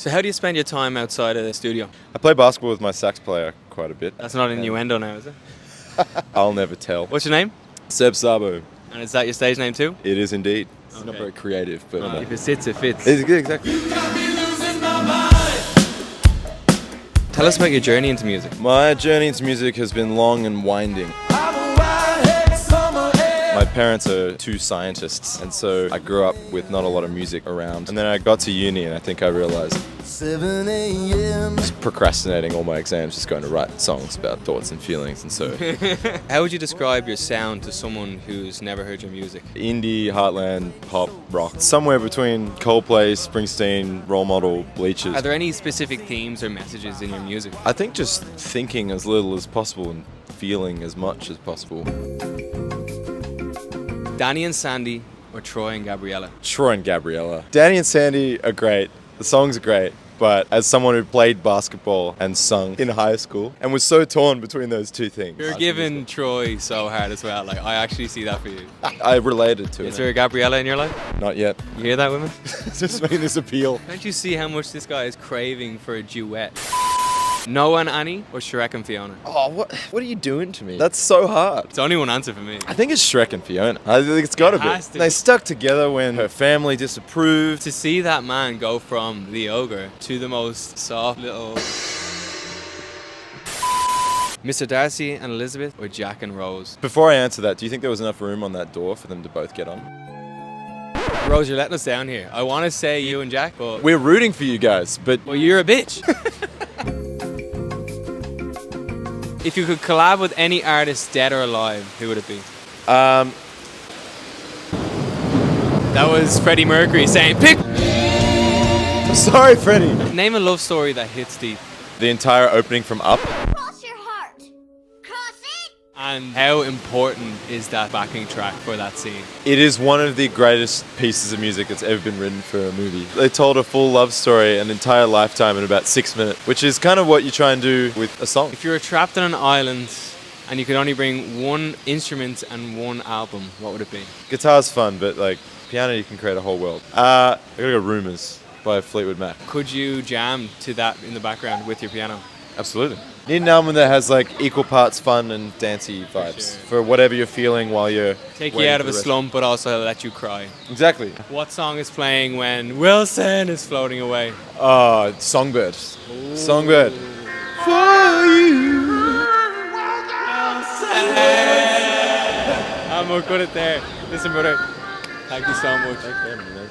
So how do you spend your time outside of the studio? I play basketball with my sax player quite a bit. That's not innuendo now, is it? I'll never tell. What's your name? Seb Szabo. And is that your stage name too? It is indeed. It's Okay. not very creative, but If it sits, it fits. it's good, exactly. Tell us about your journey into music. My journey into music has been long and winding. My parents are two scientists, and so I grew up with not a lot of music around. And then I got to uni, and I think I realized 7 a.m. just procrastinating all my exams, just going to write songs about thoughts and feelings. And so How would you describe your sound to someone who's never heard your music? indie, heartland, pop, rock, somewhere between Coldplay, Springsteen, Role Model, Bleachers. Are there any specific themes or messages in your music? I think just thinking as little as possible and feeling as much as possible. Danny and Sandy or Troy and Gabriella? Troy and Gabriella. Danny and Sandy are great. The songs are great. But as someone who played basketball and sung in high school and was so torn between those two things. You're giving Troy so hard as well. Like, I actually see that for you. I related to Is it. there a Gabriella in your life? Not yet. You hear that, women? Just making this appeal. Don't you see how much this guy is craving for a duet? Noah and Annie or Shrek and Fiona? Oh, what are you doing to me? That's so hard. It's only one answer for me. I think it's Shrek and Fiona. I think it's got to has to be. They be. stuck together when her family disapproved. To see that man go from the ogre to the most soft little... Mr. Darcy and Elizabeth or Jack and Rose? Before I answer that, do you think there was enough room on that door for them to both get on? Rose, you're letting us down here. I want to say you and Jack, but... We're rooting for you guys, but Well, you're a bitch. If you could collab with any artist, dead or alive, who would it be? That was Freddie Mercury saying, pick! I'm sorry, Freddie. Name a love story that hits deep. The entire opening from Up. Cross your heart. Cross it. And how important is that backing track for that scene? It is one of the greatest pieces of music that's ever been written for a movie. They told a full love story, an entire lifetime in about 6 minutes, which is kind of what you try and do with a song. If you were trapped on an island and you could only bring one instrument and one album, what would it be? Guitar's fun, but like piano, you can create a whole world. I gotta go Rumours by Fleetwood Mac. Could you jam to that in the background with your piano? Absolutely. Need an album that has like equal parts fun and dancey vibes for whatever you're feeling while you're Take you waiting out of for a the rest. slump, but also let you cry. Exactly. What song is playing when Wilson is floating away? Oh, Songbird. Songbird. For you. I'm not good at there. Listen, brother. Thank you so much. Okay, man.